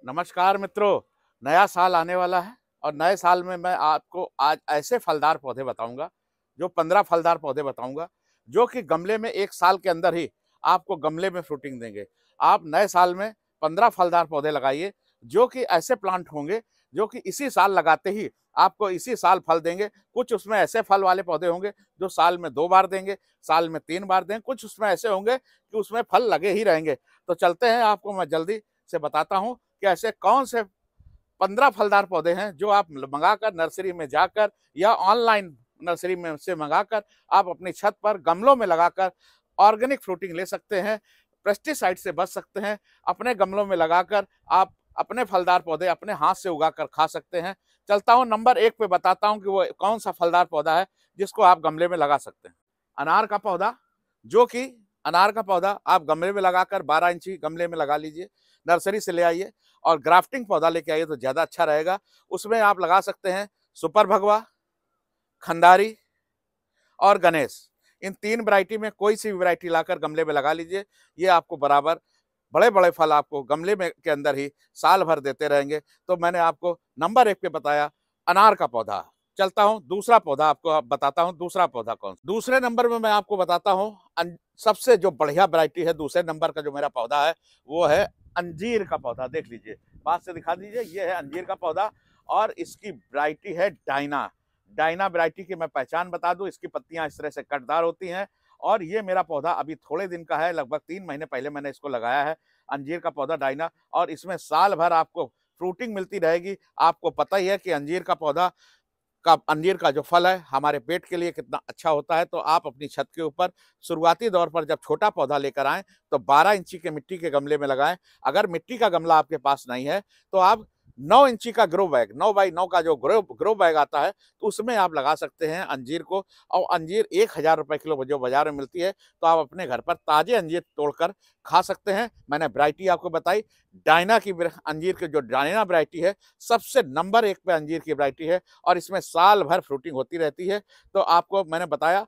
नमस्कार मित्रों। नया साल आने वाला है और नए साल में मैं आपको आज ऐसे फलदार पौधे बताऊंगा, जो 15 फलदार पौधे बताऊंगा, जो कि गमले में 1 साल के अंदर ही आपको गमले में फ्रूटिंग देंगे। आप नए साल में 15 फलदार पौधे लगाइए, जो कि ऐसे प्लांट होंगे जो कि इसी साल लगाते ही आपको इसी साल फल देंगे। कुछ उसमें ऐसे फल वाले पौधे होंगे जो साल में 2 बार देंगे, साल में 3 बार देंगे, कुछ उसमें ऐसे होंगे कि उसमें फल लगे ही रहेंगे। तो चलते हैं, आपको मैं जल्दी से बताता हूँ कि ऐसे कौन से 15 फलदार पौधे हैं जो आप मंगाकर नर्सरी में जाकर या ऑनलाइन नर्सरी में से मंगाकर आप अपनी छत पर गमलों में लगाकर ऑर्गेनिक फ्रूटिंग ले सकते हैं, पेस्टिसाइड से बच सकते हैं। अपने गमलों में लगाकर आप अपने फलदार पौधे अपने हाथ से उगाकर खा सकते हैं। चलता हूं नंबर 1 पे, बताता हूं कि वो कौन सा फलदार पौधा है जिसको आप गमले में लगा सकते हैं। अनार का पौधा, जो कि अनार का पौधा आप गमले में लगाकर 12 इंची गमले में लगा लीजिए। नर्सरी से ले आइए और ग्राफ्टिंग पौधा लेके आइए तो ज़्यादा अच्छा रहेगा। उसमें आप लगा सकते हैं सुपर भगवा, खंडारी और गणेश। इन 3 वैरायटी में कोई सी भी वैरायटी लाकर गमले में लगा लीजिए। ये आपको बराबर बड़े बड़े फल आपको गमले में के अंदर ही साल भर देते रहेंगे। तो मैंने आपको नंबर 1 पे बताया अनार का पौधा। चलता हूँ दूसरा पौधा आपको बताता हूँ। दूसरा पौधा कौन? दूसरे नंबर में मैं आपको बताता हूँ सबसे जो बढ़िया वैरायटी है, दूसरे नंबर का जो मेरा पौधा है वो है अंजीर का पौधा। देख लीजिए, पास से दिखा दीजिए, ये है अंजीर का पौधा और इसकी वैरायटी है डायना। डायना वैरायटी की मैं पहचान बता दूं, इसकी पत्तियां इस तरह से कटदार होती हैं और ये मेरा पौधा अभी थोड़े दिन का है, लगभग 3 महीने पहले मैंने इसको लगाया है, अंजीर का पौधा डायना। और इसमें साल भर आपको फ्रूटिंग मिलती रहेगी। आपको पता ही है कि अंजीर का जो फल है हमारे पेट के लिए कितना अच्छा होता है। तो आप अपनी छत के ऊपर शुरुआती दौर पर जब छोटा पौधा लेकर आएं तो 12 इंची के मिट्टी के गमले में लगाएं। अगर मिट्टी का गमला आपके पास नहीं है तो आप 9 इंची का ग्रो बैग, 9 बाई 9 का जो ग्रो बैग आता है, तो उसमें आप लगा सकते हैं अंजीर को। और अंजीर 1000 रुपए किलो जो बाजार में मिलती है, तो आप अपने घर पर ताजे अंजीर तोड़कर खा सकते हैं। मैंने वैरायटी आपको बताई डायना की। अंजीर की जो डायना वैरायटी है सबसे नंबर 1 पे अंजीर की वैरायटी है और इसमें साल भर फ्रूटिंग होती रहती है। तो आपको मैंने बताया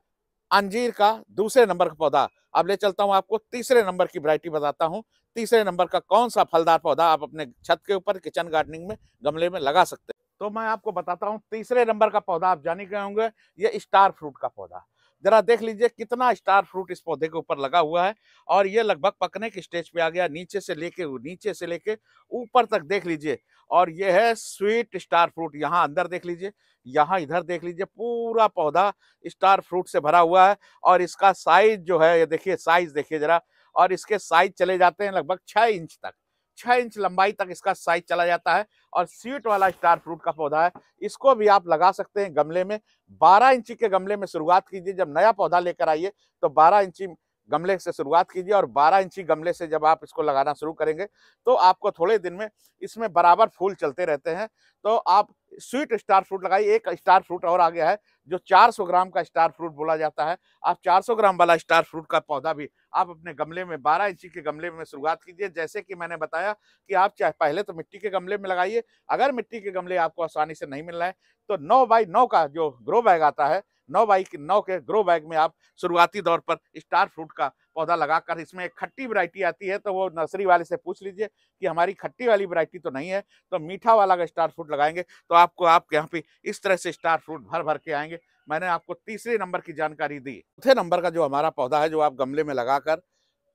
अंजीर का दूसरे नंबर का पौधा। अब ले चलता हूं, आपको तीसरे नंबर की वैरायटी बताता हूं। तीसरे नंबर का कौन सा फलदार पौधा आप अपने छत के ऊपर किचन गार्डनिंग में गमले में लगा सकते हैं। तो मैं आपको बताता हूं तीसरे नंबर का पौधा। आप जान ही गए होंगे, ये स्टार फ्रूट का पौधा। जरा देख लीजिए कितना स्टार फ्रूट इस पौधे के ऊपर लगा हुआ है और ये लगभग पकने की स्टेज पे आ गया। नीचे से लेके ऊपर तक देख लीजिए। और ये है स्वीट स्टार फ्रूट। यहाँ अंदर देख लीजिए, यहाँ इधर देख लीजिए, पूरा पौधा स्टार फ्रूट से भरा हुआ है। और इसका साइज जो है, ये देखिए, साइज देखिए जरा। और इसके साइज चले जाते हैं लगभग 6 इंच तक, 6 इंच लंबाई तक इसका साइज चला जाता है। और स्वीट वाला स्टार फ्रूट का पौधा है, इसको भी आप लगा सकते हैं गमले में। 12 इंची के गमले में शुरुआत कीजिए। जब नया पौधा लेकर आइए तो 12 इंची गमले से शुरुआत कीजिए और 12 इंची गमले से जब आप इसको लगाना शुरू करेंगे तो आपको थोड़े दिन में इसमें बराबर फूल चलते रहते हैं। तो आप स्वीट स्टार फ्रूट लगाइए। एक स्टार फ्रूट और आ गया है जो 400 ग्राम का स्टार फ्रूट बोला जाता है। आप 400 ग्राम वाला स्टार फ्रूट का पौधा भी आप अपने गमले में 12 इंची के गमले में शुरुआत कीजिए। जैसे कि मैंने बताया कि आप चाहे पहले तो मिट्टी के गमले में लगाइए। अगर मिट्टी के गमले आपको आसानी से नहीं मिल रहा है तो 9 बाई 9 का जो ग्रो बैग आता है, 9 बाई 9 के ग्रो बैग में आप शुरुआती दौर पर स्टार फ्रूट का पौधा लगाकर, इसमें एक खट्टी वैरायटी आती है तो वो नर्सरी वाले से पूछ लीजिए कि हमारी खट्टी वाली वैरायटी तो नहीं है, तो मीठा वाला का स्टार फ्रूट लगाएंगे तो आपको आपके यहाँ पे इस तरह से स्टार फ्रूट भर भर के आएंगे। मैंने आपको तीसरे नंबर की जानकारी दी। चौथे नंबर का जो हमारा पौधा है जो आप गमले में लगाकर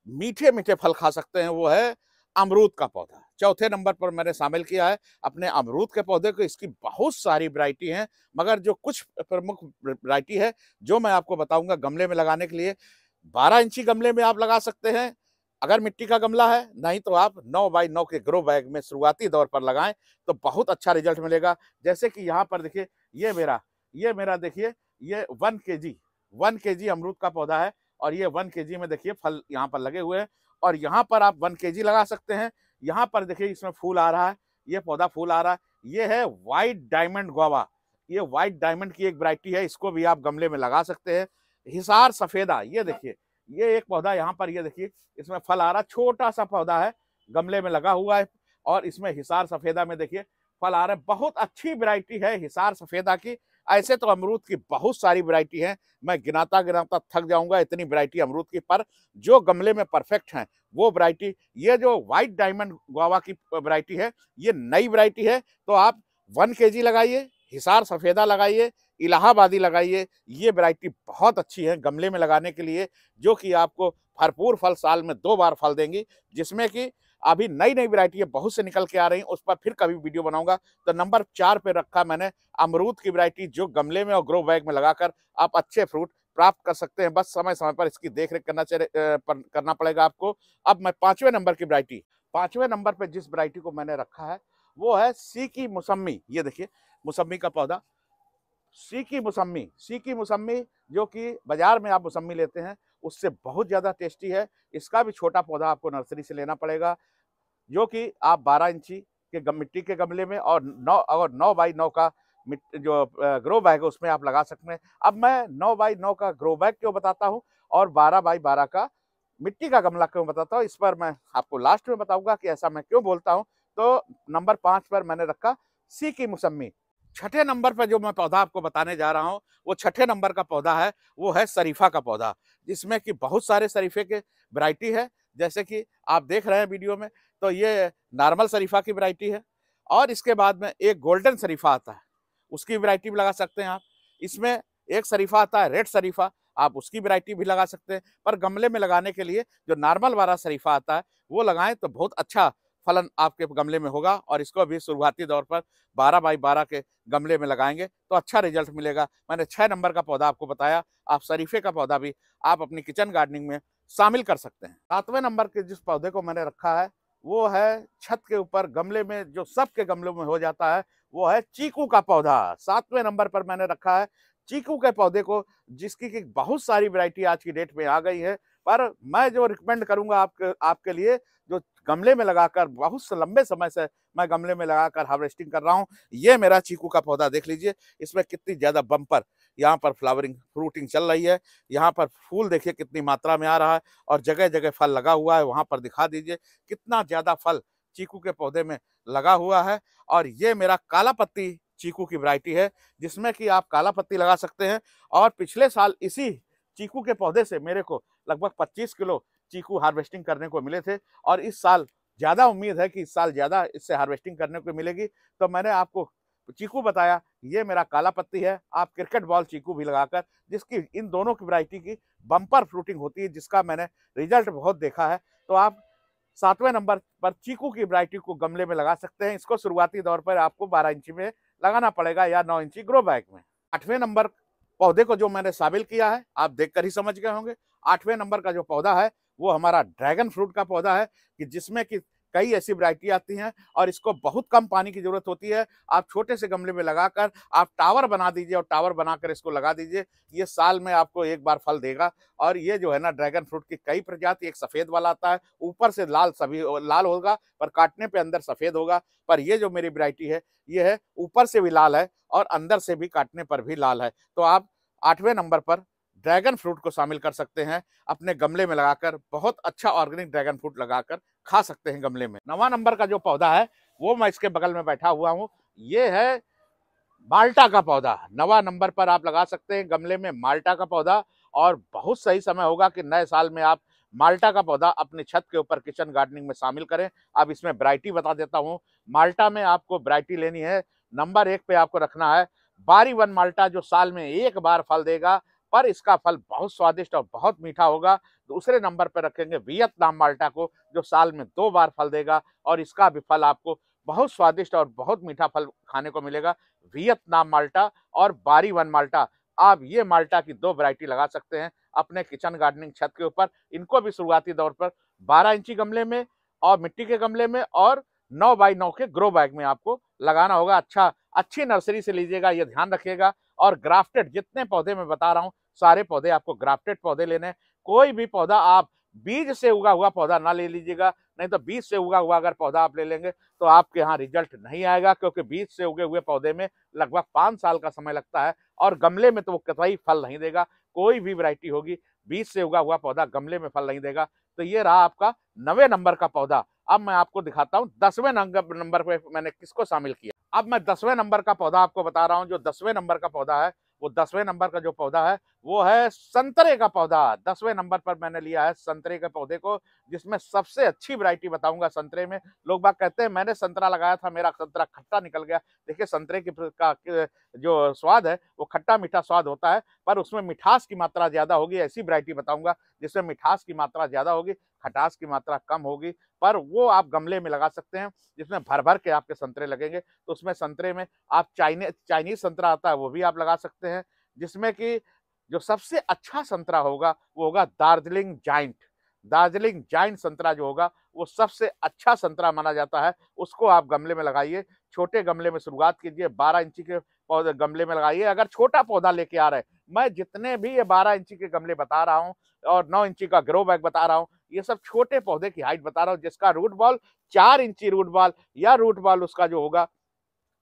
मीठे मीठे फल खा सकते हैं, वो है अमरूद का पौधा। चौथे नंबर पर मैंने शामिल किया है अपने अमरूद के पौधे को। इसकी बहुत सारी वैरायटी हैं, मगर जो कुछ प्रमुख वैरायटी है जो मैं आपको बताऊंगा गमले में लगाने के लिए। 12 इंची गमले में आप लगा सकते हैं अगर मिट्टी का गमला है, नहीं तो आप 9 बाई 9 के ग्रो बैग में शुरुआती दौर पर लगाएं तो बहुत अच्छा रिजल्ट मिलेगा। जैसे कि यहाँ पर देखिए, ये मेरा देखिए, ये 1 केजी अमरूद का पौधा है और ये 1 केजी में देखिए फल यहाँ पर लगे हुए हैं। और यहाँ पर आप 1 केजी लगा सकते हैं। यहाँ पर देखिए इसमें फूल आ रहा है, ये पौधा फूल आ रहा है। ये है व्हाइट डायमंड गुआवा। ये व्हाइट डायमंड की एक वैरायटी है, इसको भी आप गमले में लगा सकते हैं। हिसार सफेदा, ये देखिए, ये एक पौधा यहाँ पर, ये देखिए इसमें फल आ रहा, छोटा सा पौधा है, गमले में लगा हुआ है और इसमें हिसार सफेदा में देखिए फल आ रहे हैं। बहुत अच्छी वैरायटी है हिसार सफेदा की। ऐसे तो अमरूद की बहुत सारी वैरायटी है, मैं गिनाता गिनाता थक जाऊंगा, इतनी वैरायटी अमरूद की। पर जो गमले में परफेक्ट हैं वो वैरायटी, ये जो व्हाइट डायमंड गुआवा की वैरायटी है, ये नई वैरायटी है। तो आप 1 केजी लगाइए, हिसार सफेदा लगाइए, इलाहाबादी लगाइए। ये वैरायटी बहुत अच्छी है गमले में लगाने के लिए, जो कि आपको भरपूर फल साल में 2 बार फल देंगी। जिसमें कि अभी नई नई वैरायटी बहुत से निकल के आ रही हैं, उस पर फिर कभी वीडियो बनाऊंगा। तो नंबर 4 पे रखा मैंने अमरूद की वैरायटी, जो गमले में और ग्रो बैग में लगाकर आप अच्छे फ्रूट प्राप्त कर सकते हैं। बस समय समय पर इसकी देख रेख करना पड़ेगा आपको। अब मैं 5वें नंबर की वैरायटी, 5वें नंबर पे जिस वैरायटी को मैंने रखा है वो है सीकी मौसम्मी। ये देखिए मौसम्मी का पौधा, सीकी मौसम्मी, जो कि बाजार में आप मौसम्मी लेते हैं उससे बहुत ज्यादा टेस्टी है। इसका भी छोटा पौधा आपको नर्सरी से लेना पड़ेगा, जो कि आप 12 इंची के मिट्टी के गमले में और 9 बाई 9 का जो ग्रो बैग है उसमें आप लगा सकते हैं। अब मैं 9 बाई 9 का ग्रो बैग क्यों बताता हूँ और 12 बाई 12 का मिट्टी का गमला क्यों बताता हूँ, इस पर मैं आपको लास्ट में बताऊंगा कि ऐसा मैं क्यों बोलता हूँ। तो नंबर 5 पर मैंने रखा सीकी मौसम्मी। छठे नंबर पर जो मैं पौधा आपको बताने जा रहा हूँ, वो छठे नंबर का पौधा है, वो है शरीफा का पौधा, जिसमें कि बहुत सारे शरीफे के वैरायटी है। जैसे कि आप देख रहे हैं वीडियो में, तो ये नॉर्मल शरीफा की वैरायटी है, और इसके बाद में एक गोल्डन शरीफा आता है, उसकी वैरायटी भी लगा सकते हैं आप। इसमें एक शरीफा आता है रेड शरीफा, आप उसकी वैरायटी भी लगा सकते हैं। पर गमले में लगाने के लिए जो नॉर्मल वाला शरीफा आता है वो लगाएं तो बहुत अच्छा फलन आपके गमले में होगा। और इसको भी शुरुआती दौर पर 12 बाई 12 के गमले में लगाएंगे तो अच्छा रिजल्ट मिलेगा। मैंने 6 नंबर का पौधा आपको बताया, आप शरीफे का पौधा भी आप अपनी किचन गार्डनिंग में शामिल कर सकते हैं। 7वें नंबर के जिस पौधे को मैंने रखा है वो है छत के ऊपर गमले में, जो सबके गमलों में हो जाता है, वो है चीकू का पौधा। 7वें नंबर पर मैंने रखा है चीकू के पौधे को, जिसकी की बहुत सारी वैरायटी आज की डेट में आ गई है। पर मैं जो रिकमेंड करूंगा आपके लिए, जो गमले में लगाकर बहुत से लंबे समय से मैं गमले में लगाकर हार्वेस्टिंग कर रहा हूँ, ये मेरा चीकू का पौधा देख लीजिए। इसमें कितनी ज्यादा बम्पर यहाँ पर फ्लावरिंग फ्रूटिंग चल रही है, यहाँ पर फूल देखिए कितनी मात्रा में आ रहा है, और जगह जगह फल लगा हुआ है, वहां पर दिखा दीजिए कितना ज्यादा फल चीकू के पौधे में लगा हुआ है। और ये मेरा काला पत्ती चीकू की वैरायटी है, जिसमें कि आप काला पत्ती लगा सकते हैं। और पिछले साल इसी चीकू के पौधे से मेरे को लगभग 25 किलो चीकू हार्वेस्टिंग करने को मिले थे, और इस साल ज्यादा उम्मीद है कि इस साल ज्यादा इससे हार्वेस्टिंग करने को मिलेगी। तो मैंने आपको चीकू बताया, ये मेरा काला पत्ती है। आप क्रिकेट बॉल चीकू भी लगाकर, जिसकी इन दोनों की वैरायटी की बम्पर फ्रूटिंग होती है, जिसका मैंने रिजल्ट बहुत देखा है। तो आप 7वें नंबर पर चीकू की वैरायटी को गमले में लगा सकते हैं। इसको शुरुआती दौर पर आपको 12 इंची में लगाना पड़ेगा या 9 इंची ग्रो बैग में। 8वें नंबर पौधे को जो मैंने शामिल किया है आप देखकर ही समझ गए होंगे। 8वें नंबर का जो पौधा है वो हमारा ड्रैगन फ्रूट का पौधा है, कि जिसमें कि कई ऐसी वैरायटी आती हैं और इसको बहुत कम पानी की जरूरत होती है। आप छोटे से गमले में लगाकर आप टावर बना दीजिए, और टावर बनाकर इसको लगा दीजिए। ये साल में आपको एक बार फल देगा। और ये जो है ना, ड्रैगन फ्रूट की कई प्रजाति, एक सफेद वाला आता है, ऊपर से लाल, सभी लाल होगा पर काटने पे अंदर सफेद होगा। पर ये जो मेरी वैरायटी है ये है ऊपर से भी लाल है और अंदर से भी काटने पर भी लाल है। तो आप 8वें नंबर पर ड्रैगन फ्रूट को शामिल कर सकते हैं अपने गमले में लगाकर। बहुत अच्छा ऑर्गेनिक ड्रैगन फ्रूट लगाकर खा सकते हैं गमले में। 9वां नंबर का जो पौधा है वो मैं इसके बगल में बैठा हुआ हूँ, ये है माल्टा का पौधा। 9वां नंबर पर आप लगा सकते हैं गमले में माल्टा का पौधा। और बहुत सही समय होगा कि नए साल में आप माल्टा का पौधा अपनी छत के ऊपर किचन गार्डनिंग में शामिल करें। अब इसमें वैरायटी बता देता हूँ। माल्टा में आपको वैरायटी लेनी है, नंबर 1 पे आपको रखना है बारी वन माल्टा, जो साल में एक बार फल देगा, पर इसका फल बहुत स्वादिष्ट और बहुत मीठा होगा। दूसरे नंबर पर रखेंगे वियतनाम माल्टा को, जो साल में 2 बार फल देगा, और इसका भी फल आपको बहुत स्वादिष्ट और बहुत मीठा फल खाने को मिलेगा। वियतनाम माल्टा और बारी वन माल्टा, आप ये माल्टा की 2 वैरायटी लगा सकते हैं अपने किचन गार्डनिंग छत के ऊपर। इनको भी शुरुआती दौर पर 12 इंची गमले में और मिट्टी के गमले में और 9 बाई 9 के ग्रो बैग में आपको लगाना होगा। अच्छी नर्सरी से लीजिएगा, ये ध्यान रखिएगा। और ग्राफ्टेड जितने पौधे मैं बता रहा हूँ, सारे पौधे आपको ग्राफ्टेड पौधे लेने। कोई भी पौधा आप बीज से उगा हुआ पौधा ना ले लीजिएगा, नहीं तो बीज से उगा हुआ अगर पौधा आप ले लेंगे तो आपके यहाँ रिजल्ट नहीं आएगा, क्योंकि बीज से उगे हुए पौधे में लगभग 5 साल का समय लगता है, और गमले में तो वो कतई फल नहीं देगा। कोई भी वैरायटी होगी, बीज से उगा हुआ पौधा गमले में फल नहीं देगा। तो ये रहा आपका 9वें नंबर का पौधा। अब मैं आपको दिखाता हूँ 10वें नंबर पे मैंने किसको शामिल किया। अब मैं 10वें नंबर का पौधा आपको बता रहा हूँ। जो 10वें नंबर का पौधा है वो 10वें नंबर का जो पौधा है वो है संतरे का पौधा। 10वें नंबर पर मैंने लिया है संतरे के पौधे को, जिसमें सबसे अच्छी वैरायटी बताऊंगा संतरे में। लोग बाग कहते हैं मैंने संतरा लगाया था, मेरा संतरा खट्टा निकल गया। देखिए संतरे का जो स्वाद है वो खट्टा मीठा स्वाद होता है, पर उसमें मिठास की मात्रा ज्यादा होगी। ऐसी वैरायटी बताऊंगा जिसमें मिठास की मात्रा ज्यादा होगी, खटास की मात्रा कम होगी, पर वो आप गमले में लगा सकते हैं जिसमें भर भर के आपके संतरे लगेंगे। तो उसमें संतरे में आप चाइनीज संतरा आता है वो भी आप लगा सकते हैं, जिसमें कि जो सबसे अच्छा संतरा होगा वो होगा दार्जिलिंग जाइंट। दार्जिलिंग जाइंट संतरा जो होगा वो सबसे अच्छा संतरा माना जाता है। उसको आप गमले में लगाइए, छोटे गमले में शुरुआत कीजिए, 12 इंची के पौधे गमले में लगाइए। अगर छोटा पौधा लेके आ रहे हैं, मैं जितने भी ये 12 इंची के गमले बता रहा हूँ और 9 इंची का ग्रो बैग बता रहा हूँ, ये सब छोटे पौधे की हाइट बता रहा हूँ, जिसका रूट बॉल 4 इंची रूट बॉल या रूट बॉल उसका जो होगा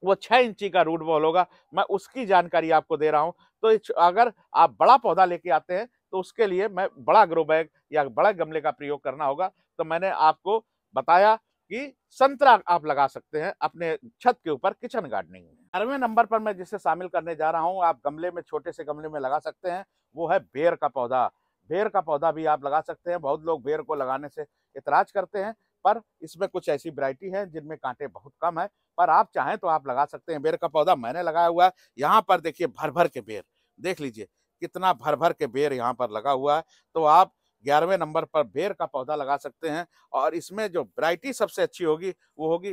वो 6 इंची का रूट बॉल होगा, मैं उसकी जानकारी आपको दे रहा हूं। तो अगर आप बड़ा पौधा लेके आते हैं तो उसके लिए मैं बड़ा ग्रो बैग या बड़ा गमले का प्रयोग करना होगा। तो मैंने आपको बताया कि संतरा आप लगा सकते हैं अपने छत के ऊपर किचन गार्डनिंग में। 11वें नंबर पर मैं जिसे शामिल करने जा रहा हूं, आप गमले में छोटे से गमले में लगा सकते हैं, वो है बेर का पौधा। बेर का पौधा भी आप लगा सकते हैं। बहुत लोग बेर को लगाने से इतराज करते हैं, पर इसमें कुछ ऐसी वैरायटी है जिनमें कांटे बहुत कम है, पर आप चाहें तो आप लगा सकते हैं। बेर का पौधा मैंने लगाया हुआ है। यहाँ पर देखिए भर भर के बेर, देख लीजिए कितना भर भर के बेर यहाँ पर लगा हुआ है। तो आप 11वें नंबर पर बेर का पौधा लगा सकते हैं। और इसमें जो वैरायटी सबसे अच्छी होगी वो होगी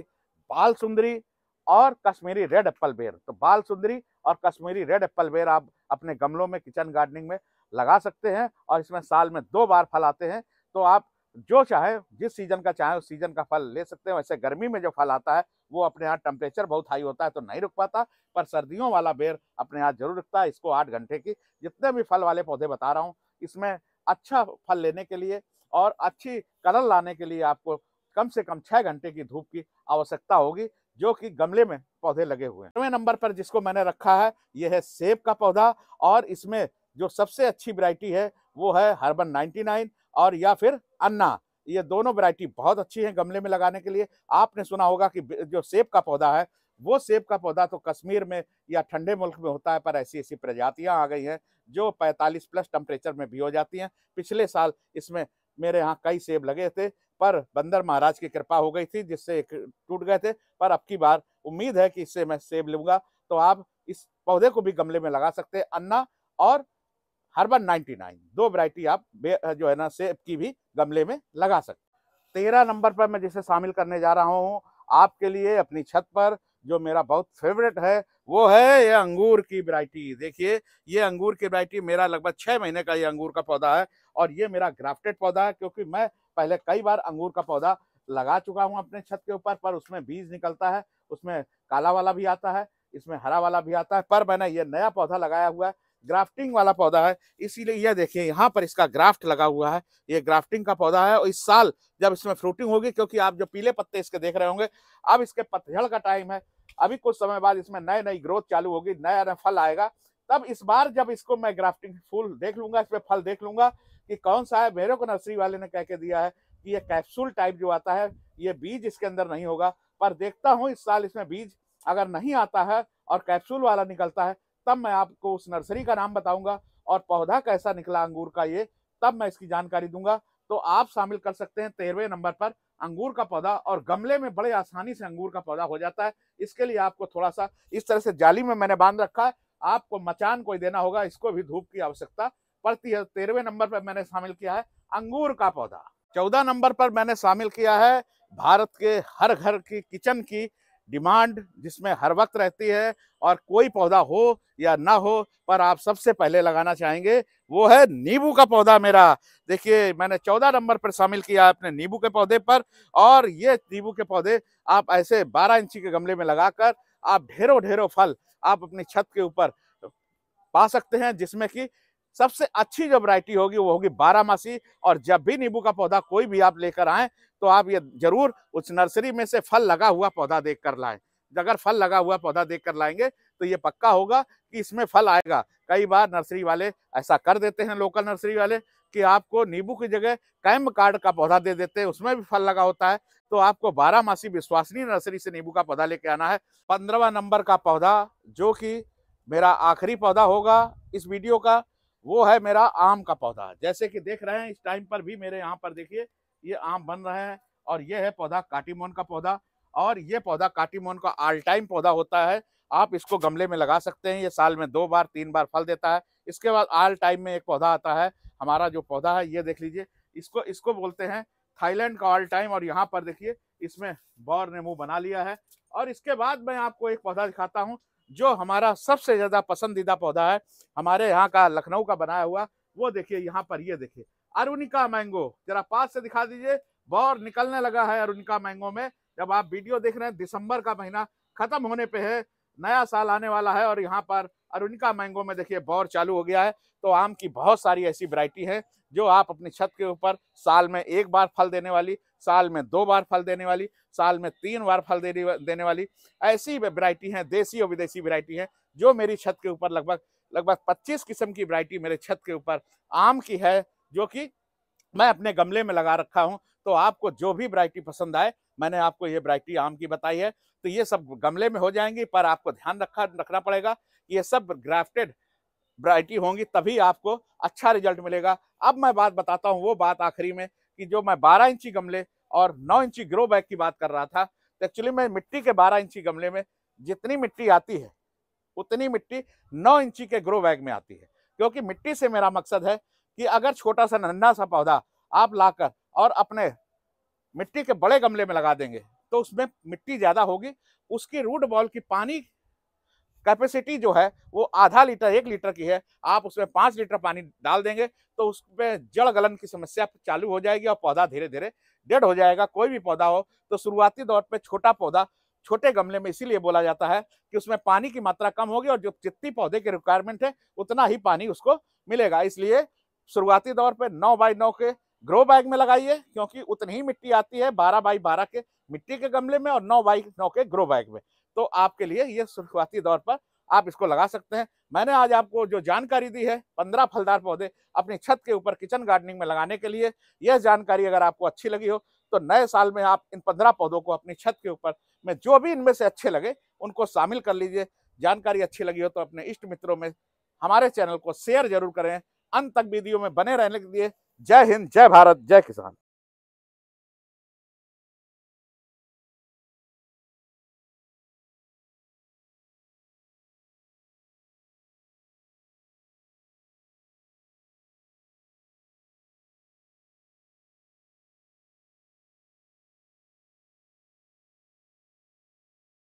बाल सुंदरी और कश्मीरी रेड एप्पल बेर। तो बाल सुंदरी और कश्मीरी रेड एप्पल बेर आप अपने गमलों में किचन गार्डनिंग में लगा सकते हैं, और इसमें साल में 2 बार फल आते हैं। तो आप जो चाहे, जिस सीजन का चाहे उस सीजन का फल ले सकते हैं। वैसे गर्मी में जो फल आता है वो अपने यहाँ टेम्परेचर बहुत हाई होता है तो नहीं रुक पाता, पर सर्दियों वाला बेर अपने यहाँ जरूर रुकता है। इसको 8 घंटे की, जितने भी फल वाले पौधे बता रहा हूँ, इसमें अच्छा फल लेने के लिए और अच्छी कलर लाने के लिए आपको कम से कम 6 घंटे की धूप की आवश्यकता होगी, जो कि गमले में पौधे लगे हुए हैं। 9वें नंबर पर जिसको मैंने रखा है ये है सेब का पौधा, और इसमें जो सबसे अच्छी वैरायटी है वो है हर्बन 99 और या फिर अन्ना। ये दोनों वैरायटी बहुत अच्छी हैं गमले में लगाने के लिए। आपने सुना होगा कि जो सेब का पौधा है वो सेब का पौधा तो कश्मीर में या ठंडे मुल्क में होता है, पर ऐसी ऐसी प्रजातियां आ गई हैं जो 45 प्लस टेम्परेचर में भी हो जाती हैं। पिछले साल इसमें मेरे यहाँ कई सेब लगे थे, पर बंदर महाराज की कृपा हो गई थी जिससे टूट गए थे। पर अब की बार उम्मीद है कि इससे मैं सेब लूंगा। तो आप इस पौधे को भी गमले में लगा सकते हैं। अन्ना और हर्बन 99 दो वैरायटी आप जो है ना सेब की भी गमले में लगा सकते। 13 नंबर पर मैं जिसे शामिल करने जा रहा हूँ आपके लिए अपनी छत पर, जो मेरा बहुत फेवरेट है, वो है ये अंगूर की वैरायटी। देखिए ये अंगूर की वैरायटी मेरा लगभग 6 महीने का ये अंगूर का पौधा है, और ये मेरा ग्राफ्टेड पौधा है, क्योंकि मैं पहले कई बार अंगूर का पौधा लगा चुका हूँ अपने छत के ऊपर, पर उसमें बीज निकलता है, उसमें काला वाला भी आता है, इसमें हरा वाला भी आता है। पर मैंने ये नया पौधा लगाया हुआ है, ग्राफ्टिंग वाला पौधा है, इसीलिए यह देखिए यहाँ पर इसका ग्राफ्ट लगा हुआ है। ये ग्राफ्टिंग का पौधा है, और इस साल जब इसमें फ्रूटिंग होगी, क्योंकि आप जो पीले पत्ते इसके देख रहे होंगे, अब इसके पतझड़ का टाइम है, अभी कुछ समय बाद इसमें नई नई ग्रोथ चालू होगी, नया नया फल आएगा। तब इस बार जब इसको मैं ग्राफ्टिंग फूल देख लूंगा, इसमें फल देख लूंगा कि कौन सा है। मेरे को नर्सरी वाले ने कह के दिया है कि ये कैप्सूल टाइप जो आता है, ये बीज इसके अंदर नहीं होगा, पर देखता हूँ इस साल इसमें बीज अगर नहीं आता है और कैप्सूल वाला निकलता है, तब मैं आपको उस नर्सरी का नाम बताऊंगा और पौधा कैसा निकला अंगूर का ये, तब मैं इसकी जानकारी दूंगा। तो आप शामिल कर सकते हैं 13वें नंबर पर अंगूर का पौधा, और गमले में बड़े आसानी से अंगूर का पौधा हो जाता है। इसके लिए आपको थोड़ा सा इस तरह से जाली में मैंने बांध रखा है, आपको मचान कोई देना होगा, इसको भी धूप की आवश्यकता पड़ती है। 13वें नंबर पर मैंने शामिल किया है अंगूर का पौधा। 14 नंबर पर मैंने शामिल किया है भारत के हर घर की किचन की डिमांड, जिसमें हर वक्त रहती है, और कोई पौधा हो या ना हो पर आप सबसे पहले लगाना चाहेंगे, वो है नींबू का पौधा मेरा। देखिए मैंने 14 नंबर पर शामिल किया है अपने नींबू के पौधे पर, और ये नींबू के पौधे आप ऐसे 12 इंची के गमले में लगाकर आप ढेरों ढेरों फल आप अपनी छत के ऊपर पा सकते हैं, जिसमें कि सबसे अच्छी जो वैरायटी होगी वो होगी 12मासी। और जब भी नींबू का पौधा कोई भी आप लेकर आए तो आप ये जरूर उस नर्सरी में से फल लगा हुआ पौधा देख कर लाएं। अगर फल लगा हुआ पौधा देख कर लाएंगे तो ये पक्का होगा कि इसमें फल आएगा। कई बार नर्सरी वाले ऐसा कर देते हैं, लोकल नर्सरी वाले, कि आपको नींबू की जगह कैम्ब कार्ड का पौधा दे देते हैं, उसमें भी फल लगा होता है। तो आपको 12मासी विश्वसनीय नर्सरी से नींबू का पौधा लेके आना है। 15वां नंबर का पौधा जो कि मेरा आखिरी पौधा होगा इस वीडियो का, वो है मेरा आम का पौधा। जैसे कि देख रहे हैं इस टाइम पर भी मेरे यहाँ पर देखिए ये आम बन रहे हैं, और ये है पौधा काटीमोन का पौधा। और ये पौधा काटीमोन का ऑल टाइम पौधा होता है। आप इसको गमले में लगा सकते हैं, ये साल में 2 बार 3 बार फल देता है। इसके बाद ऑल टाइम में एक पौधा आता है, हमारा जो पौधा है ये देख लीजिए, इसको इसको बोलते हैं थाईलैंड का ऑल टाइम। और यहाँ पर देखिए इसमें बौर ने मुंह बना लिया है। और इसके बाद मैं आपको एक पौधा दिखाता हूँ जो हमारा सबसे ज्यादा पसंदीदा पौधा है, हमारे यहाँ का लखनऊ का बनाया हुआ। वो देखिए यहाँ पर, ये देखिए अरुणिका मैंगो, जरा पास से दिखा दीजिए। बौर निकलने लगा है अरुणिका मैंगो में। जब आप वीडियो देख रहे हैं, दिसंबर का महीना खत्म होने पे है, नया साल आने वाला है, और यहाँ पर अरुणिका मैंगो में देखिए बौर चालू हो गया है। तो आम की बहुत सारी ऐसी वैरायटी है जो आप अपनी छत के ऊपर साल में 1 बार फल देने वाली, साल में 2 बार फल देने वाली, साल में 3 बार फल देने वाली ऐसी वैरायटी है, देसी और विदेशी वैरायटी है, जो मेरी छत के ऊपर लगभग 25 किस्म की वैरायटी मेरे छत के ऊपर आम की है, जो कि मैं अपने गमले में लगा रखा हूं। तो आपको जो भी वैरायटी पसंद आए, मैंने आपको ये वैरायटी आम की बताई है, तो ये सब गमले में हो जाएंगी, पर आपको ध्यान रखना पड़ेगा, ये सब ग्राफ्टेड वैरायटी होंगी, तभी आपको अच्छा रिजल्ट मिलेगा। अब मैं बात बताता हूँ, वो बात आखिरी में, कि जो मैं 12 इंची गमले और 9 इंची ग्रो बैग की बात कर रहा था, तो एक्चुअली मैं मिट्टी के 12 इंची गमले में जितनी मिट्टी आती है उतनी मिट्टी 9 इंची के ग्रो बैग में आती है। क्योंकि मिट्टी से मेरा मकसद है कि अगर छोटा सा नन्हा सा पौधा आप लाकर और अपने मिट्टी के बड़े गमले में लगा देंगे, तो उसमें मिट्टी ज्यादा होगी, उसकी रूट बॉल की पानी कैपेसिटी जो है वो आधा लीटर 1 लीटर की है। आप उसमें 5 लीटर पानी डाल देंगे तो उसमें जड़ गलन की समस्या चालू हो जाएगी और पौधा धीरे धीरे डेड हो जाएगा। कोई भी पौधा हो तो शुरुआती दौर पे छोटा पौधा छोटे गमले में इसीलिए बोला जाता है कि उसमें पानी की मात्रा कम होगी, और जो जितनी पौधे की रिक्वायरमेंट है उतना ही पानी उसको मिलेगा। इसलिए शुरुआती दौर पे 9 बाई 9 के ग्रो बैग में लगाइए, क्योंकि उतनी ही मिट्टी आती है 12 बाई 12 के मिट्टी के गमले में और 9 बाई 9 के ग्रो बैग में। तो आपके लिए ये शुरुआती दौर पर आप इसको लगा सकते हैं। मैंने आज आपको जो जानकारी दी है 15 फलदार पौधे अपनी छत के ऊपर किचन गार्डनिंग में लगाने के लिए, यह जानकारी अगर आपको अच्छी लगी हो तो नए साल में आप इन 15 पौधों को अपनी छत के ऊपर में जो भी इनमें से अच्छे लगे उनको शामिल कर लीजिए। जानकारी अच्छी लगी हो तो अपने इष्ट मित्रों में हमारे चैनल को शेयर जरूर करें। अंत तक वीडियो में बने रहने के लिए जय हिंद, जय भारत, जय किसान।